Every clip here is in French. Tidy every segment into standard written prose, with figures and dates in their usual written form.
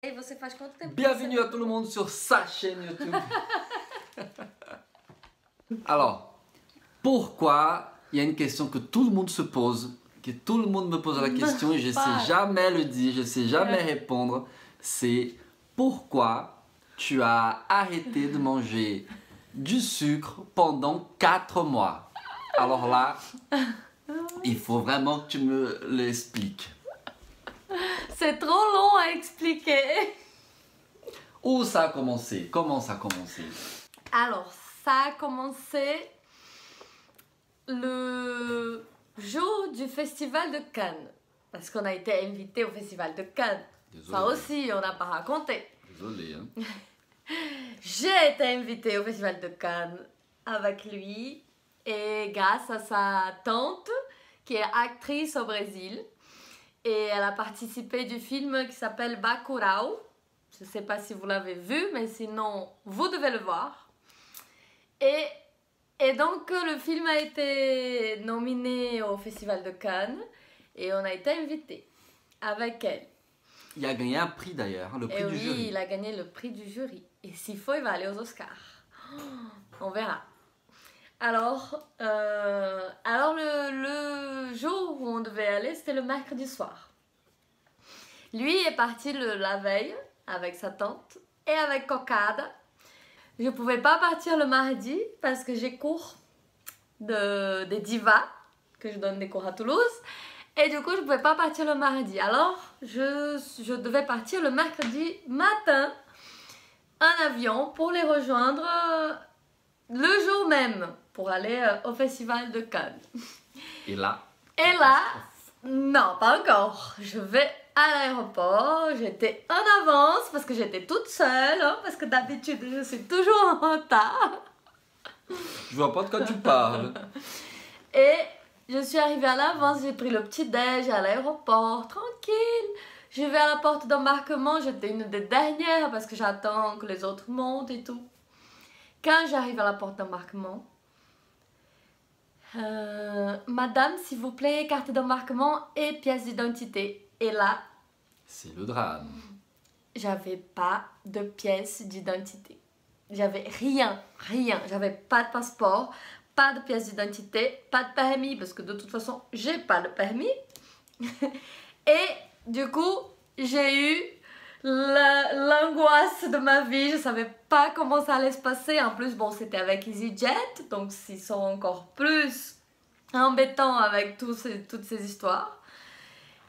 E você faz quanto tempo? Bienvenue à tout le monde sur sa chaîne YouTube. Alors, pourquoi il y a une question que tout le monde se pose, que tout le monde me pose la question et je ne sais jamais le dire, je ne sais jamais répondre, c'est pourquoi tu as arrêté de manger du sucre pendant 4 mois. Alors là, il faut vraiment que tu me l'expliques. C'est trop long à expliquer. Où ça a commencé? Comment ça a commencé? Alors, ça a commencé le jour du festival de Cannes. Parce qu'on a été invité au festival de Cannes. Désolé. Ça aussi, on n'a pas raconté. Désolé, hein. J'ai été invitée au festival de Cannes avec lui et grâce à sa tante qui est actrice au Brésil. Et elle a participé du film qui s'appelle Bacurau. Je ne sais pas si vous l'avez vu, mais sinon, vous devez le voir. Et donc, le film a été nominé au Festival de Cannes et on a été invité avec elle. Il a gagné un prix d'ailleurs, le prix Et du oui, jury. il a gagné le prix du jury. Et s'il faut, il va aller aux Oscars. On verra. Alors le jour où on devait aller, c'était le mercredi soir. Lui est parti la veille avec sa tante et avec Cocada. Je ne pouvais pas partir le mardi parce que j'ai cours des divas, que je donne des cours à Toulouse. Et du coup, je ne pouvais pas partir le mardi. Alors, je devais partir le mercredi matin en avion pour les rejoindre le jour même pour aller au festival de Cannes. Et là, Non, pas encore. Je vais à l'aéroport. J'étais en avance parce que j'étais toute seule. Hein, parce que d'habitude, je suis toujours en retard. je vois pas de quoi tu parles. Et je suis arrivée à l'avance. J'ai pris le petit-déj à l'aéroport. Tranquille. Je vais à la porte d'embarquement. J'étais une des dernières parce que j'attends que les autres montent et tout. Quand j'arrive à la porte d'embarquement, madame, s'il vous plaît, carte d'embarquement et pièce d'identité. Et là, c'est le drame. j'avais pas de pièce d'identité. J'avais rien. J'avais pas de passeport, pas de pièce d'identité, pas de permis, parce que de toute façon, j'ai pas de permis. Et du coup, j'ai eu l'angoisse de ma vie. Je savais pas comment ça allait se passer. En plus, bon, c'était avec EasyJet, donc ils sont encore plus embêtants avec toutes ces histoires.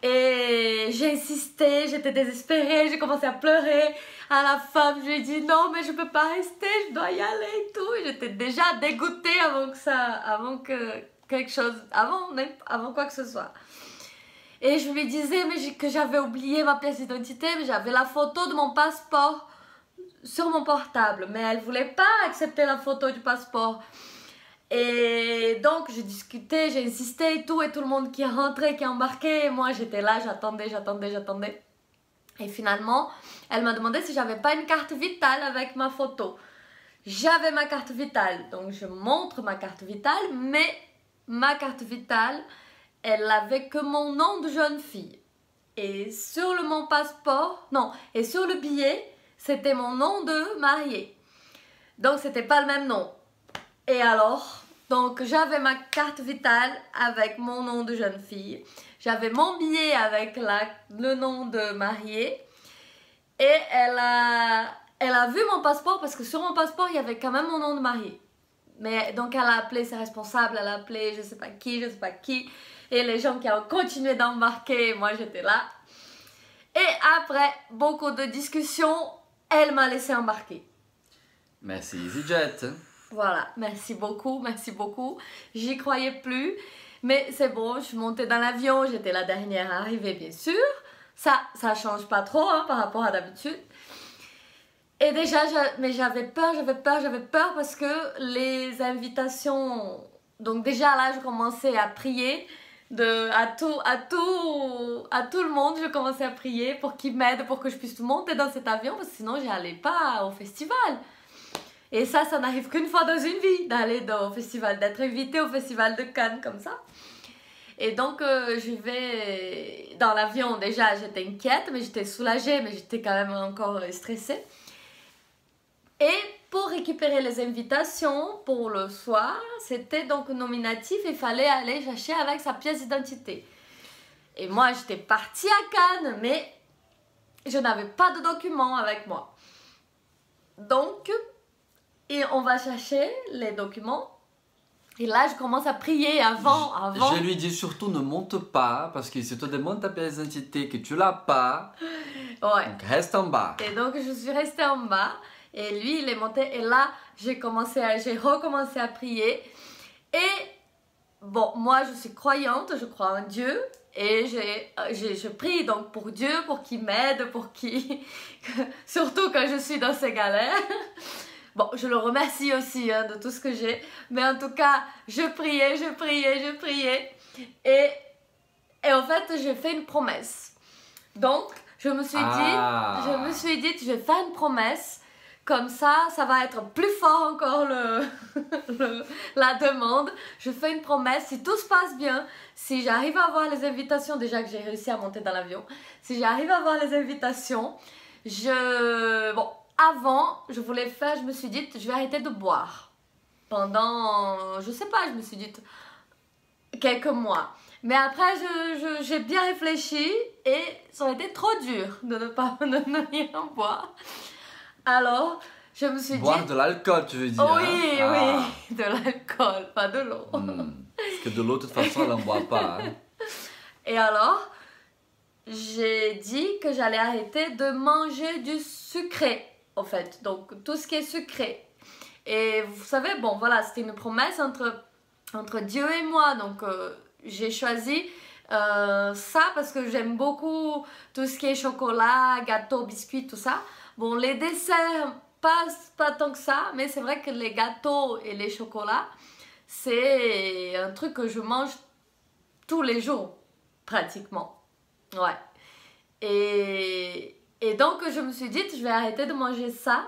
Et j'ai insisté, j'étais désespérée, j'ai commencé à pleurer. À la fin, je lui ai dit non, mais je peux pas rester, je dois y aller et tout. Et j'étais déjà dégoûtée avant quoi que ce soit. Et je lui disais que j'avais oublié ma pièce d'identité, mais j'avais la photo de mon passeport sur mon portable. Mais elle voulait pas accepter la photo du passeport. Et donc j'ai discuté, j'ai insisté et tout le monde qui est rentré, qui est embarqué. Et moi j'étais là, j'attendais. Et finalement, elle m'a demandé si j'avais pas une carte vitale avec ma photo. J'avais ma carte vitale, donc je montre ma carte vitale, mais ma carte vitale, elle avait que mon nom de jeune fille. Et sur mon passeport, non, et sur le billet, c'était mon nom de mariée. Donc c'était pas le même nom. Et alors, donc j'avais ma carte vitale avec mon nom de jeune fille. J'avais mon billet avec le nom de mariée. Et elle a vu mon passeport parce que sur mon passeport, il y avait quand même mon nom de mariée. Mais donc elle a appelé ses responsables, elle a appelé je sais pas qui. Et les gens qui ont continué d'embarquer, moi j'étais là. Et après beaucoup de discussions, elle m'a laissé embarquer. Merci EasyJet. Voilà, merci beaucoup. J'y croyais plus. Mais c'est bon, je suis montée dans l'avion, j'étais la dernière à arriver bien sûr. Ça change pas trop hein, par rapport à d'habitude. Et déjà, j'avais peur parce que les invitations... Donc déjà là, je commençais à prier à tout le monde. Je commençais à prier pour qu'ils m'aident, pour que je puisse monter dans cet avion parce que sinon, j'allais pas au festival. Et ça n'arrive qu'une fois dans une vie d'aller au festival, d'être invité au festival de Cannes comme ça. Et donc, je vais dans l'avion. Déjà, j'étais inquiète, mais j'étais soulagée, mais j'étais quand même encore stressée. Et pour récupérer les invitations pour le soir, c'était donc nominatif, il fallait aller chercher avec sa pièce d'identité. Et moi, j'étais partie à Cannes, mais je n'avais pas de documents avec moi. Donc, et on va chercher les documents. Et là, je commence à prier avant. Je lui dis surtout ne monte pas, parce que si tu demandes ta pièce d'identité que tu l'as pas, Ouais. donc reste en bas. Et donc, je suis restée en bas. Et lui, il est monté. Et là, j'ai recommencé à prier. Et bon, moi, je suis croyante, je crois en Dieu. Et je prie donc pour Dieu, pour qu'il m'aide, surtout quand je suis dans ces galères. Bon, je le remercie aussi hein, de tout ce que j'ai. Mais en tout cas, je priais. Et en fait, j'ai fait une promesse. Donc, je me suis dit, je vais faire une promesse. Comme ça va être plus fort encore la demande. Je fais une promesse, si tout se passe bien, si j'arrive à avoir les invitations, déjà que j'ai réussi à monter dans l'avion, si j'arrive à avoir les invitations, bon, avant, je me suis dit, je vais arrêter de boire. Pendant, je sais pas, je me suis dit quelques mois. Mais après, j'ai bien réfléchi et ça aurait été trop dur de ne rien boire. Alors, je me suis dit... Boire de l'alcool, tu veux dire? Oui, hein? oui, de l'alcool, pas de l'eau. Parce que de l'eau, de toute façon, elle n'en boit pas. Hein. Et alors, j'ai dit que j'allais arrêter de manger du sucré, en fait. Donc, tout ce qui est sucré. Et vous savez, bon, voilà, c'était une promesse entre Dieu et moi. Donc, j'ai choisi ça parce que j'aime beaucoup tout ce qui est chocolat, gâteau, biscuits, tout ça. Bon, les desserts, pas tant que ça, mais c'est vrai que les gâteaux et les chocolats, c'est un truc que je mange tous les jours, pratiquement. Ouais. Et donc, je me suis dit, je vais arrêter de manger ça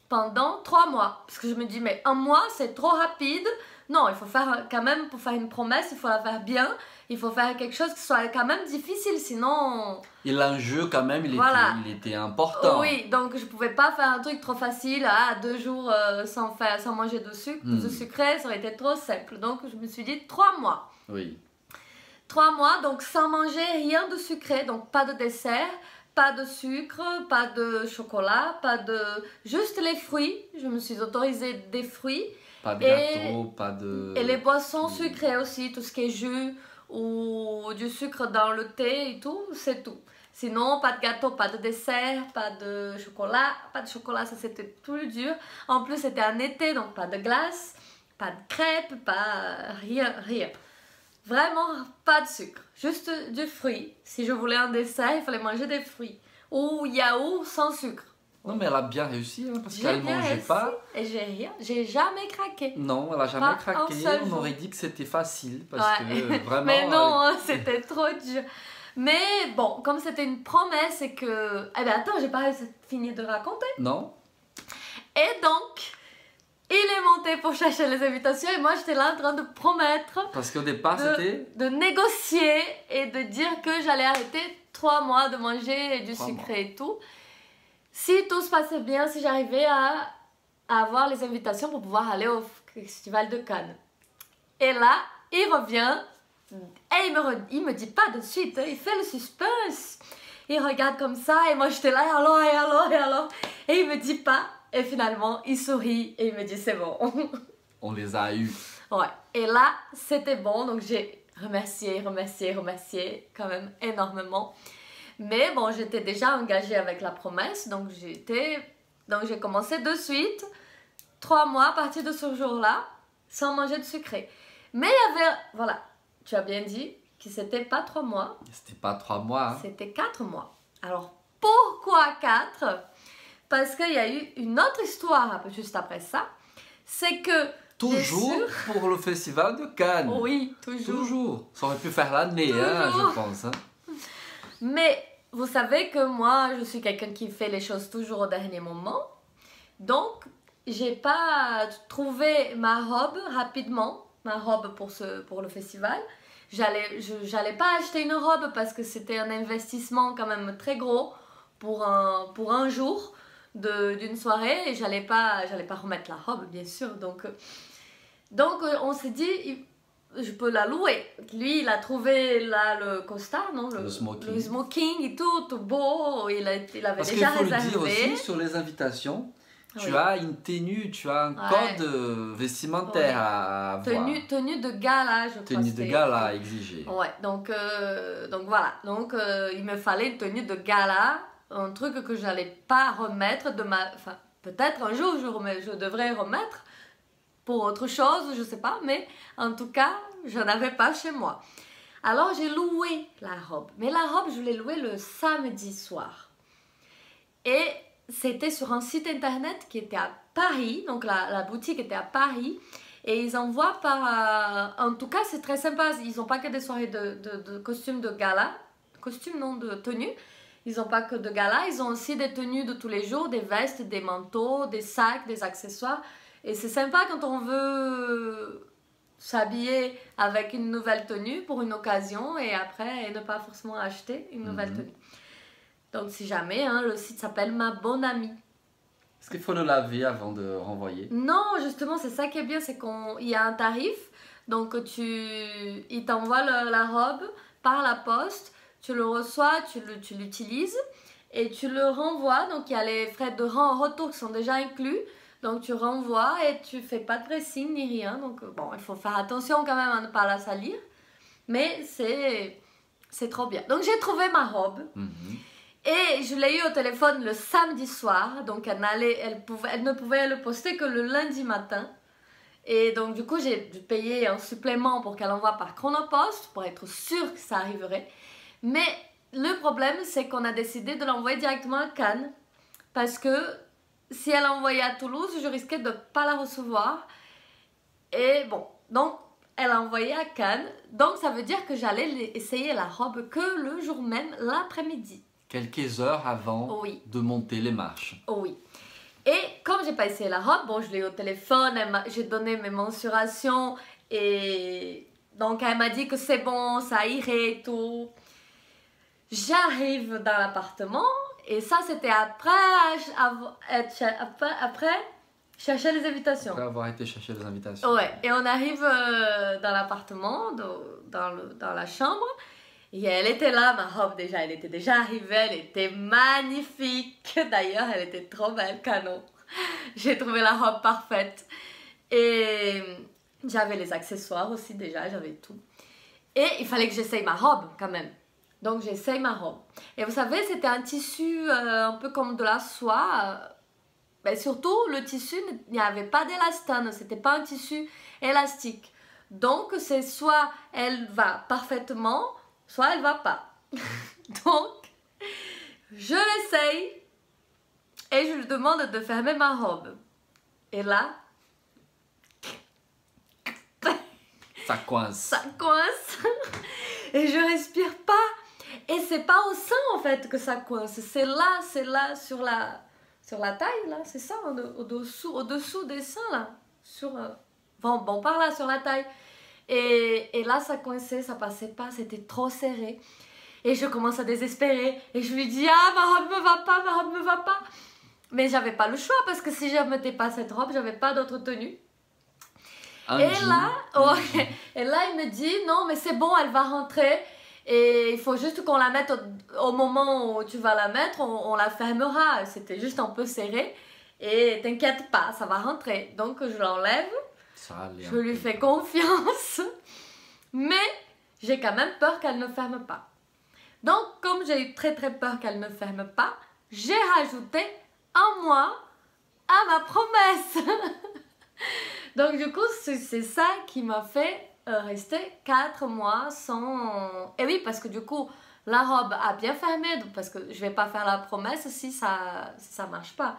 pendant 3 mois. Parce que je me dis, mais un mois, c'est trop rapide. Non, il faut faire quand même, pour faire une promesse, il faut la faire bien. Il faut faire quelque chose qui soit quand même difficile, sinon... Et l'enjeu, quand même, il était important. Oui, donc je pouvais pas faire un truc trop facile, 2 jours sans manger de sucre, de sucré, ça aurait été trop simple. Donc je me suis dit 3 mois. Oui. 3 mois, donc sans manger rien de sucré, donc pas de dessert, pas de sucre, pas de chocolat, juste les fruits. Je me suis autorisée des fruits. Pas de gâteau, pas de... Et les boissons sucrées aussi, tout ce qui est jus ou du sucre dans le thé et tout, c'est tout. Sinon, pas de gâteau, pas de dessert, pas de chocolat. Pas de chocolat, ça c'était plus dur. En plus, c'était en été, donc pas de glace, pas de crêpes, rien. Vraiment pas de sucre, juste du fruit. Si je voulais un dessert, il fallait manger des fruits. Ou yaourt sans sucre. Non, mais elle a bien réussi, hein, parce qu'elle ne mangeait pas. Et j'ai jamais craqué. Non, elle n'a jamais craqué. On aurait dit que c'était facile, parce que vraiment... Mais non, c'était trop dur. Mais bon, comme c'était une promesse et que... Eh bien attends, j'ai pas fini de raconter. Non. Et donc, il est monté pour chercher les invitations et moi j'étais là en train de promettre... Parce qu'au départ c'était... De négocier et de dire que j'allais arrêter 3 mois de manger du sucré et tout. Si tout se passait bien, si j'arrivais à avoir les invitations pour pouvoir aller au Festival de Cannes. Et là, il revient et il me dit pas de suite, il fait le suspense. Il regarde comme ça et moi j'étais là, alors. Et il me dit pas. Et finalement, il sourit et il me dit c'est bon. On les a eus. Ouais. Et là, c'était bon. Donc j'ai remercié quand même énormément. Mais bon, j'étais déjà engagée avec la promesse, donc j'ai commencé de suite, 3 mois à partir de ce jour-là, sans manger de sucré. Mais il y avait, voilà, tu as bien dit que c'était pas 3 mois. C'était pas 3 mois. Hein. C'était 4 mois. Alors, pourquoi 4? Parce qu'il y a eu une autre histoire un peu juste après ça. C'est que... Toujours pour le Festival de Cannes. Oui, toujours. Toujours. Ça aurait pu faire l'année, hein, je pense. Hein. Mais vous savez que moi, je suis quelqu'un qui fait les choses toujours au dernier moment. Donc, j'ai pas trouvé ma robe rapidement, ma robe pour le festival. j'allais pas acheter une robe parce que c'était un investissement quand même très gros pour un jour d'une soirée et j'allais pas remettre la robe bien sûr. Donc on s'est dit, je peux la louer. Lui, il a trouvé là le costard, non, Le smoking. Le smoking et tout beau. Il avait Parce déjà qu'il faut réservé. le dire aussi, sur les invitations, tu Oui. as une tenue, tu as un code vestimentaire à avoir. Tenue de gala, je crois. Tenue de gala exigée. Ouais, donc voilà. Donc il me fallait une tenue de gala, un truc que j'allais pas remettre de ma... Enfin, peut-être un jour je devrais remettre pour autre chose, je sais pas, mais en tout cas, je n'avais pas chez moi. Alors j'ai loué la robe, mais la robe, je l'ai louée le samedi soir. Et c'était sur un site internet qui était à Paris, donc la boutique était à Paris, et ils envoient par... en tout cas, c'est très sympa, ils n'ont pas que des soirées de costumes de gala, costumes non, de tenues, ils n'ont pas que de gala, ils ont aussi des tenues de tous les jours, des vestes, des manteaux, des sacs, des accessoires. Et c'est sympa quand on veut s'habiller avec une nouvelle tenue pour une occasion et après ne pas forcément acheter une nouvelle tenue. Donc si jamais, le site s'appelle Ma Bonne Amie. Est-ce qu'il faut le laver avant de renvoyer? Non, justement, c'est ça qui est bien, c'est qu'il y a un tarif. Donc il t'envoie la robe par la poste, tu le reçois, tu l'utilises et tu le renvoies. Donc il y a les frais de retour qui sont déjà inclus. Donc tu renvoies et tu fais pas de pressing ni rien. Donc bon, il faut faire attention quand même à ne pas la salir. Mais c'est trop bien. Donc j'ai trouvé ma robe. Et je l'ai eu au téléphone le samedi soir. Donc elle ne pouvait le poster que le lundi matin. Et donc du coup j'ai payé un supplément pour qu'elle envoie par Chronopost pour être sûre que ça arriverait. Mais le problème c'est qu'on a décidé de l'envoyer directement à Cannes. Parce que si elle envoyait à Toulouse, je risquais de ne pas la recevoir. Et bon, donc elle a envoyé à Cannes. Donc ça veut dire que j'allais essayer la robe que le jour même, l'après-midi. Quelques heures avant de monter les marches. Oui. Et comme j'ai pas essayé la robe, bon, je l'ai eu au téléphone, j'ai donné mes mensurations et donc elle m'a dit que c'est bon, ça irait et tout. J'arrive dans l'appartement et ça c'était après chercher les invitations. Après avoir été chercher les invitations. Ouais, et on arrive dans l'appartement, dans la chambre. Et elle était là, ma robe déjà, elle était déjà arrivée, elle était magnifique. D'ailleurs, elle était trop belle, canon. J'ai trouvé la robe parfaite. Et j'avais les accessoires aussi déjà, j'avais tout. Et il fallait que j'essaye ma robe quand même. Donc j'essaye ma robe. Et vous savez, c'était un tissu un peu comme de la soie. Mais surtout, le tissu, il n'y avait pas d'élastane, c'était pas un tissu élastique. Donc c'est soit elle va parfaitement, soit elle va pas. Donc, je l'essaye et je lui demande de fermer ma robe. Et là, ça coince. Ça coince. Et je respire pas. Et c'est pas au sein en fait que ça coince. C'est là sur la taille là, c'est ça, au-dessous des seins là. Bon, par là sur la taille. Et là ça coinçait, ça passait pas, c'était trop serré. Et je commence à désespérer. Et je lui dis, ah, ma robe me va pas. Mais j'avais pas le choix parce que si je ne mettais pas cette robe, j'avais pas d'autre tenue. Et là, il me dit, non, mais c'est bon, elle va rentrer. Et il faut juste qu'on la mette au moment où tu vas la mettre, on la fermera. C'était juste un peu serré. Et t'inquiète pas, ça va rentrer. Donc je l'enlève. Je lui fais confiance. Mais j'ai quand même peur qu'elle ne ferme pas. Donc, comme j'ai eu très peur qu'elle ne ferme pas, j'ai rajouté un mois à ma promesse. Donc, du coup, c'est ça qui m'a fait rester 4 mois sans... Et oui, parce que du coup, la robe a bien fermé, parce que je ne vais pas faire la promesse si ça marche pas.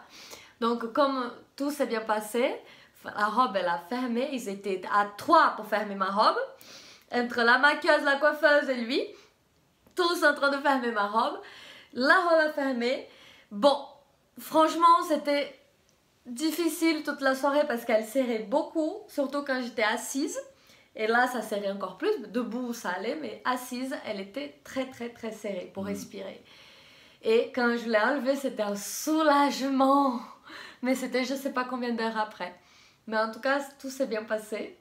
Donc, comme tout s'est bien passé, la robe, elle a fermé. Ils étaient à 3 pour fermer ma robe. Entre la maquilleuse, la coiffeuse et lui. Tous en train de fermer ma robe. La robe a fermé. Bon, franchement, c'était difficile toute la soirée parce qu'elle serrait beaucoup, surtout quand j'étais assise. Et là, ça serrait encore plus. Debout, ça allait, mais assise, elle était très, très, très serrée pour respirer. Et quand je l'ai enlevée, c'était un soulagement. Mais c'était je ne sais pas combien d'heures après. Mais en tout cas, tout s'est bien passé.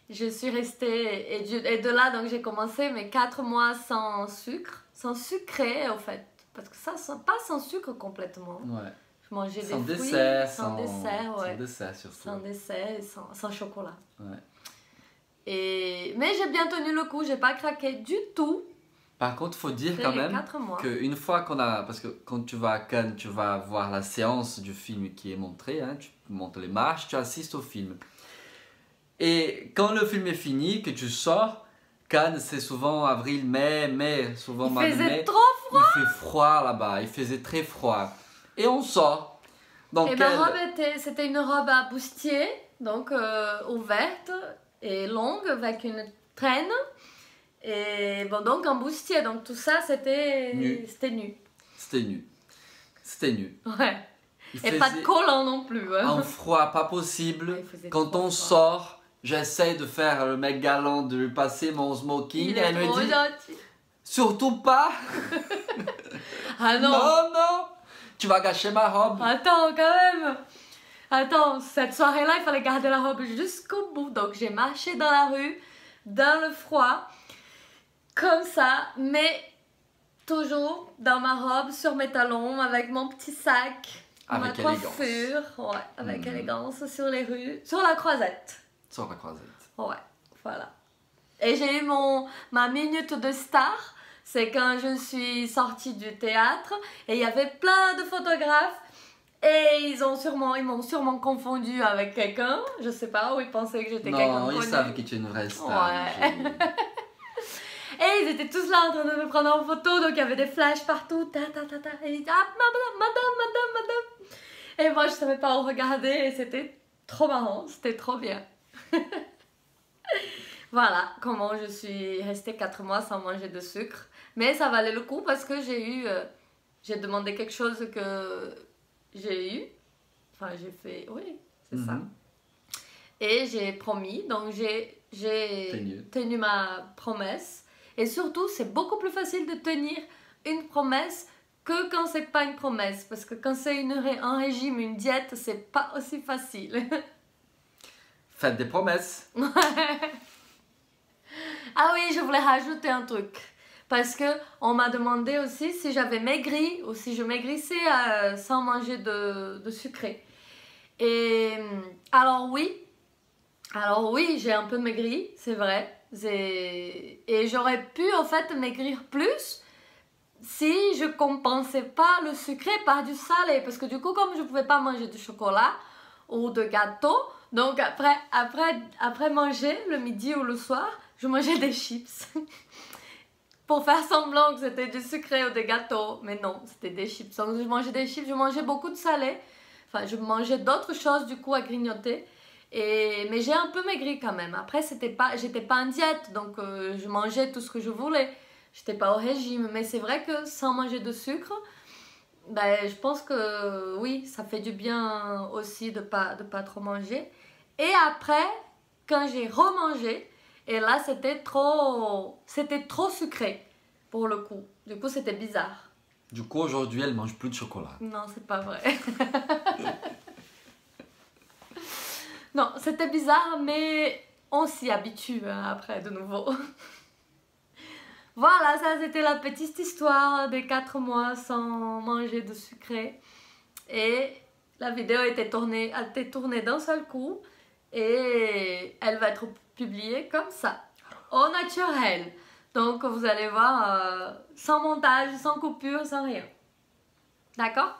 Je suis restée, et de là, donc j'ai commencé mes 4 mois sans sucre, sans sucré en fait. Parce que ça, pas sans sucre complètement. Ouais. Je mangeais Sans des fruits, dessert, sans dessert, ouais. Sans dessert surtout. Sans dessert et sans chocolat. Ouais. Mais j'ai bien tenu le coup, j'ai pas craqué du tout. Par contre, il faut dire quand même qu'une fois qu'on a... Parce que quand tu vas à Cannes, tu vas voir la séance du film qui est montrée, hein, tu montes les marches, tu assistes au film. Et quand le film est fini, que tu sors, Cannes c'est souvent avril, mai, souvent mai. Il faisait trop froid. Il fait froid là-bas, il faisait très froid. Et on sort. Donc et ma robe c'était une robe à bustier, donc ouverte et longue avec une traîne. Et bon, donc en bustier, donc tout ça c'était nu. C'était nu. C'était nu. Ouais. Et pas de collant non plus. Hein. Un froid pas possible. Quand on sort, j'essaie de faire le mec galant, de lui passer mon smoking. Il est trop gentil. Surtout pas. Ah non. Non. Tu vas gâcher ma robe. Attends, quand même. Attends, cette soirée-là, il fallait garder la robe jusqu'au bout. Donc j'ai marché dans la rue, dans le froid, comme ça, mais toujours dans ma robe, sur mes talons, avec mon petit sac, avec ma coiffure, ouais, avec élégance, sur les rues, sur la croisette. Sur la croisette. Ouais, voilà. Et j'ai eu ma minute de star. C'est quand je suis sortie du théâtre et il y avait plein de photographes et ils m'ont sûrement confondu avec quelqu'un. Je sais pas, ou ils pensaient que j'étais quelqu'un de connu. Non, ils savent que tu es une vraie star. Ouais. Et ils étaient tous là en train de me prendre en photo, donc il y avait des flashs partout. Et ils disaient, ah, madame. Et moi, je savais pas où regarder et c'était trop marrant, c'était trop bien. Voilà comment je suis restée 4 mois sans manger de sucre. Mais ça valait le coup parce que j'ai demandé quelque chose que j'ai eu. Enfin, j'ai fait, oui, c'est ça. Et j'ai promis, donc j'ai tenu ma promesse. Et surtout, c'est beaucoup plus facile de tenir une promesse que quand c'est pas une promesse. Parce que quand c'est un régime, une diète, c'est pas aussi facile. Faites des promesses. Ah oui, je voulais rajouter un truc. Parce que on m'a demandé aussi si j'avais maigri ou si je maigrissais sans manger de sucré. Et alors oui, j'ai un peu maigri, c'est vrai. Et j'aurais pu en fait maigrir plus si je compensais pas le sucré par du salé. Parce que du coup, comme je pouvais pas manger de chocolat ou de gâteau, donc après manger le midi ou le soir, je mangeais des chips. Pour faire semblant que c'était du sucré ou des gâteaux. Mais non, c'était des chips. Donc je mangeais des chips, je mangeais beaucoup de salé. Enfin, je mangeais d'autres choses du coup à grignoter. Mais j'ai un peu maigri quand même. Après, j'étais pas en diète. Donc je mangeais tout ce que je voulais. J'étais pas au régime. Mais c'est vrai que sans manger de sucre, ben, je pense que oui, ça fait du bien aussi de pas trop manger. Et après, quand j'ai remangé, et là, c'était trop sucré, pour le coup. Du coup, c'était bizarre. Du coup, aujourd'hui, elle mange plus de chocolat. Non, c'est pas vrai. Non, c'était bizarre, mais on s'y habitue hein, après, de nouveau. Voilà, ça, c'était la petite histoire des 4 mois sans manger de sucré. Et la vidéo a été tournée d'un seul coup. Et elle va être publiée comme ça, au naturel. Donc vous allez voir, sans montage, sans coupure, sans rien. D'accord ?